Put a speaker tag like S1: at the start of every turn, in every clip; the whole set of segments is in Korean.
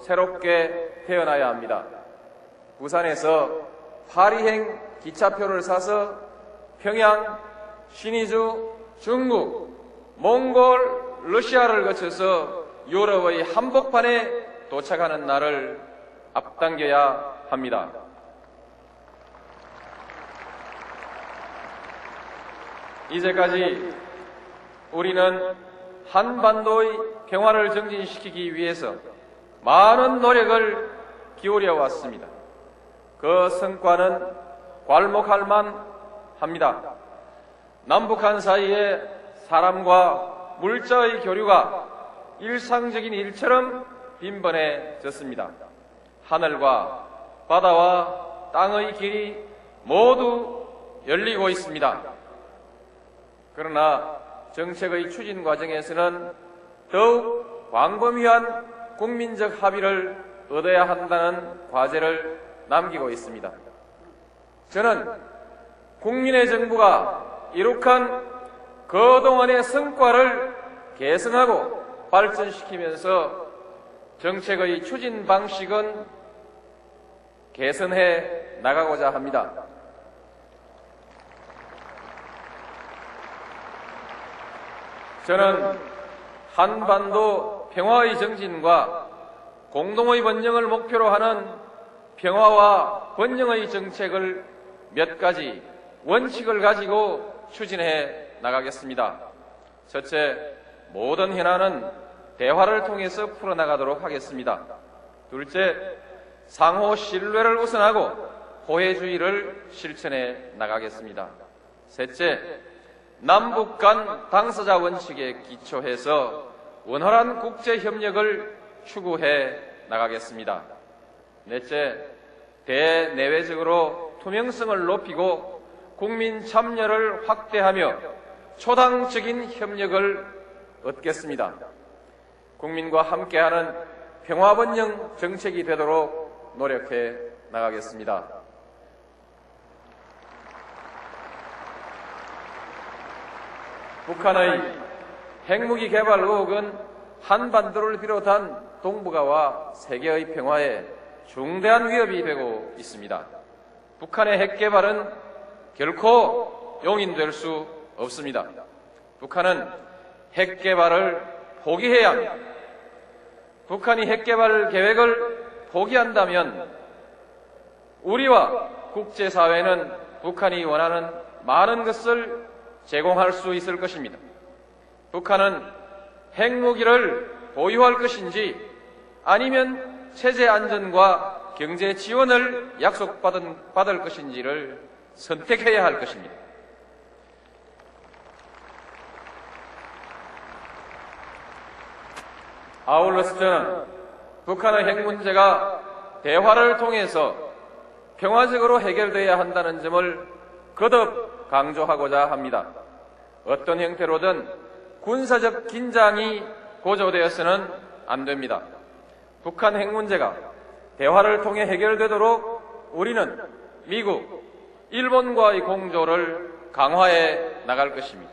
S1: 새롭게 태어나야 합니다. 부산에서 파리행 기차표를 사서 평양, 신의주, 중국, 몽골, 러시아를 거쳐서 유럽의 한복판에 도착하는 날을 앞당겨야 합니다. 이제까지 우리는 한반도의 평화를 정진시키기 위해서 많은 노력을 기울여 왔습니다. 그 성과는 괄목할 만합니다. 남북한 사이에 사람과 물자의 교류가 일상적인 일처럼 빈번해졌습니다. 하늘과 바다와 땅의 길이 모두 열리고 있습니다. 그러나 정책의 추진 과정에서는 더욱 광범위한 국민적 합의를 얻어야 한다는 과제를 남기고 있습니다. 저는 국민의 정부가 이룩한 그동안의 성과를 계승하고 발전시키면서 정책의 추진 방식은 개선해 나가고자 합니다. 저는 한반도 평화의 정진과 공동의 번영을 목표로 하는 평화와 번영의 정책을 몇 가지 원칙을 가지고 추진해 나가겠습니다. 첫째, 모든 현안은 대화를 통해서 풀어나가도록 하겠습니다. 둘째, 상호 신뢰를 우선하고 호혜주의를 실천해 나가겠습니다. 셋째, 남북 간 당사자 원칙에 기초해서 원활한 국제협력을 추구해 나가겠습니다. 넷째, 대내외적으로 투명성을 높이고 국민 참여를 확대하며 초당적인 협력을 얻겠습니다. 국민과 함께하는 평화번영 정책이 되도록 노력해 나가겠습니다. 북한의 핵무기 개발 의혹은 한반도를 비롯한 동북아와 세계의 평화에 중대한 위협이 되고 있습니다. 북한의 핵 개발은 결코 용인될 수 없습니다. 북한은 핵 개발을 포기해야 합니다. 북한이 핵 개발 계획을 포기한다면 우리와 국제사회는 북한이 원하는 많은 것을 제공할 수 있을 것입니다. 북한은 핵무기를 보유할 것인지 아니면 체제 안전과 경제 지원을 약속받을 것인지를 선택해야 할 것입니다. 아울러서 저는 북한의 핵 문제가 대화를 통해서 평화적으로 해결돼야 한다는 점을 거듭 강조하고자 합니다. 어떤 형태로든 군사적 긴장이 고조되어서는 안 됩니다. 북한 핵 문제가 대화를 통해 해결되도록 우리는 미국, 일본과의 공조를 강화해 나갈 것입니다.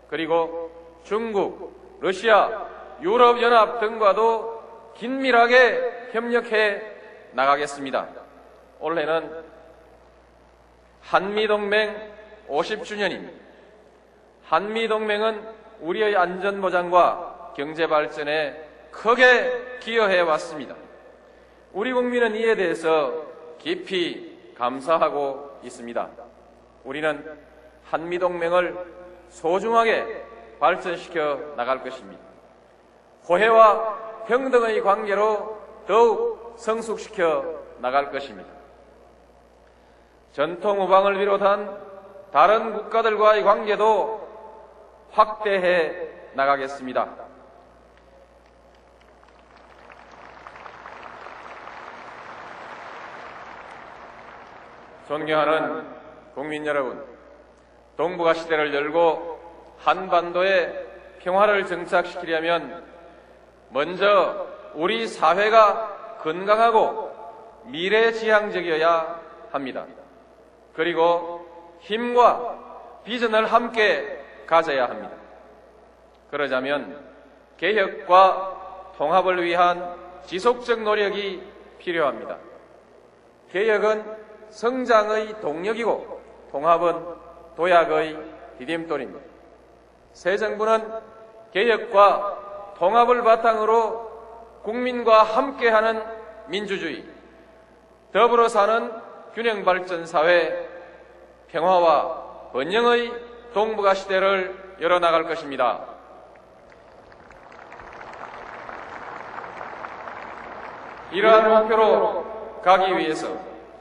S1: 그리고 중국, 러시아, 유럽연합 등과도 긴밀하게 협력해 나가겠습니다. 올해는 한미동맹 50주년입니다. 한미동맹은 우리의 안전보장과 경제발전에 크게 기여해 왔습니다. 우리 국민은 이에 대해서 깊이 감사하고 있습니다. 우리는 한미동맹을 소중하게 발전시켜 나갈 것입니다. 호혜와 평등의 관계로 더욱 성숙시켜 나갈 것입니다. 전통 우방을 비롯한 다른 국가들과의 관계도 확대해 나가겠습니다. 존경하는 국민 여러분, 동북아 시대를 열고 한반도에 평화를 정착시키려면 먼저 우리 사회가 건강하고 미래지향적이어야 합니다. 그리고 힘과 비전을 함께 가져야 합니다. 그러자면 개혁과 통합을 위한 지속적 노력이 필요합니다. 개혁은 성장의 동력이고 통합은 도약의 디딤돌입니다. 새 정부는 개혁과 통합을 바탕으로 국민과 함께하는 민주주의, 더불어 사는 균형발전 사회, 평화와 번영의 동북아 시대를 열어나갈 것입니다. 이러한 목표로 가기 위해서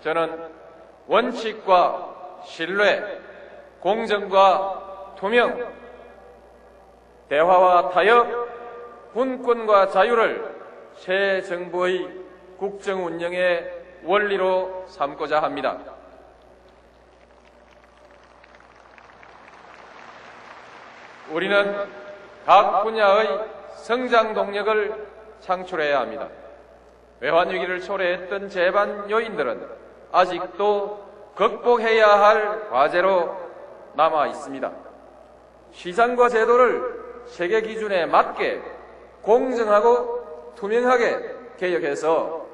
S1: 저는 원칙과 신뢰, 공정과 투명, 대화와 타협, 분권과 자유를 새 정부의 국정 운영의 원리로 삼고자 합니다. 우리는 각 분야의 성장 동력을 창출해야 합니다. 외환위기를 초래했던 재반 요인들은 아직도 극복해야 할 과제로 남아 있습니다. 시장과 제도를 세계 기준에 맞게 공정하고 투명하게 개혁해서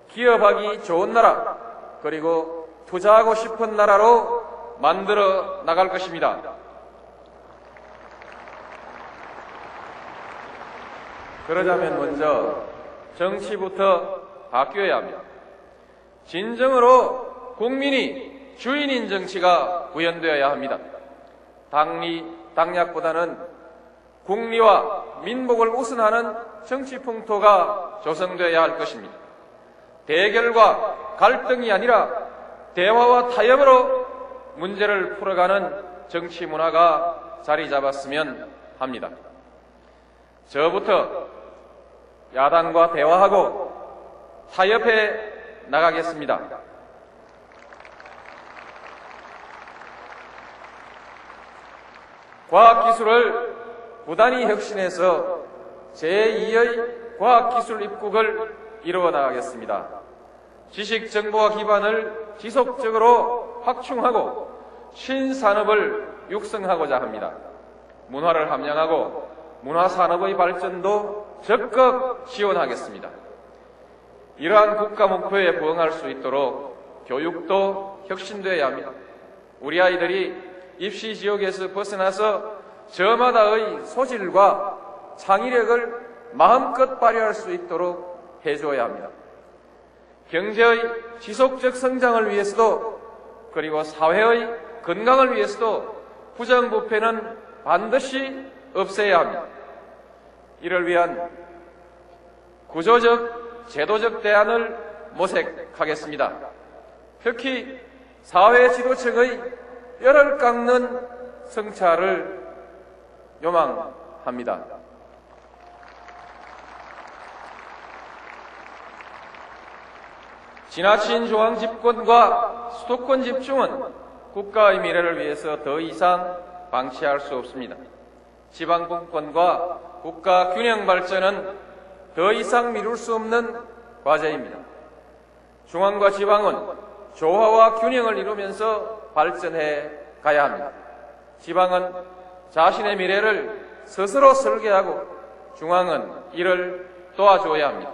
S1: 기업하기 좋은 나라, 그리고 투자하고 싶은 나라로 만들어 나갈 것입니다. 그러자면 먼저 정치부터 바뀌어야 합니다. 진정으로 국민이 주인인 정치가 구현되어야 합니다. 당리당략보다는 국리와 민복을 우선하는 정치 풍토가 조성되어야 할 것입니다. 대결과 갈등이 아니라 대화와 타협으로 문제를 풀어가는 정치 문화가 자리 잡았으면 합니다. 저부터 야당과 대화하고 타협해 나가겠습니다. 과학기술을 부단히 혁신해서 제2의 과학기술 입국을 이루어 나가겠습니다. 지식정보화 기반을 지속적으로 확충하고 신산업을 육성하고자 합니다. 문화를 함양하고 문화산업의 발전도 적극 지원하겠습니다. 이러한 국가 목표에 부응할 수 있도록 교육도 혁신되어야 합니다. 우리 아이들이 입시 지옥에서 벗어나서 저마다의 소질과 창의력을 마음껏 발휘할 수 있도록 해줘야 합니다. 경제의 지속적 성장을 위해서도, 그리고 사회의 건강을 위해서도 부정부패는 반드시 없애야 합니다. 이를 위한 구조적, 제도적 대안을 모색하겠습니다. 특히 사회 지도층의 뼈를 깎는 성찰을 요망합니다. 지나친 중앙 집권과 수도권 집중은 국가의 미래를 위해서 더 이상 방치할 수 없습니다. 지방 분권과 국가 균형 발전은 더 이상 미룰 수 없는 과제입니다. 중앙과 지방은 조화와 균형을 이루면서 발전해 가야 합니다. 지방은 자신의 미래를 스스로 설계하고 중앙은 이를 도와줘야 합니다.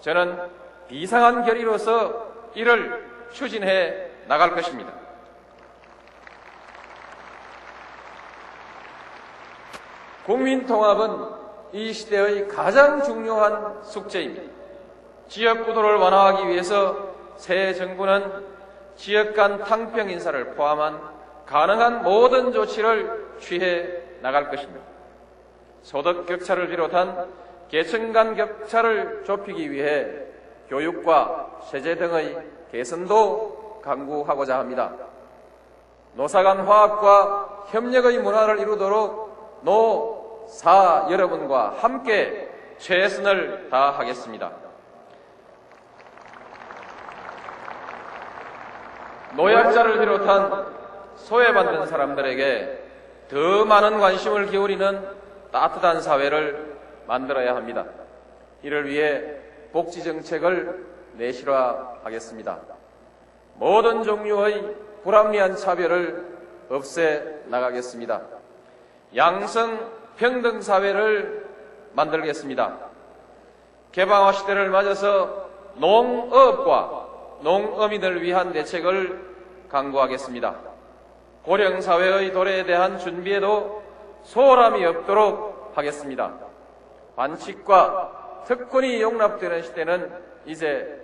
S1: 저는 비상한 결의로서 이를 추진해 나갈 것입니다. 국민통합은 이 시대의 가장 중요한 숙제입니다. 지역구도를 완화하기 위해서 새 정부는 지역 간 탕평 인사를 포함한 가능한 모든 조치를 취해 나갈 것입니다. 소득 격차를 비롯한 계층 간 격차를 좁히기 위해 교육과 세제 등의 개선도 강구하고자 합니다. 노사 간 화합과 협력의 문화를 이루도록 노사 여러분과 함께 최선을 다하겠습니다. 노약자를 비롯한 소외받는 사람들에게 더 많은 관심을 기울이는 따뜻한 사회를 만들어야 합니다. 이를 위해 복지정책을 내실화하겠습니다. 모든 종류의 불합리한 차별을 없애 나가겠습니다. 양성 평등 사회를 만들겠습니다. 개방화 시대를 맞아서 농업과 농어민을 위한 대책을 강구하겠습니다. 고령사회의 도래에 대한 준비에도 소홀함이 없도록 하겠습니다. 반칙과 특권이 용납되는 시대는 이제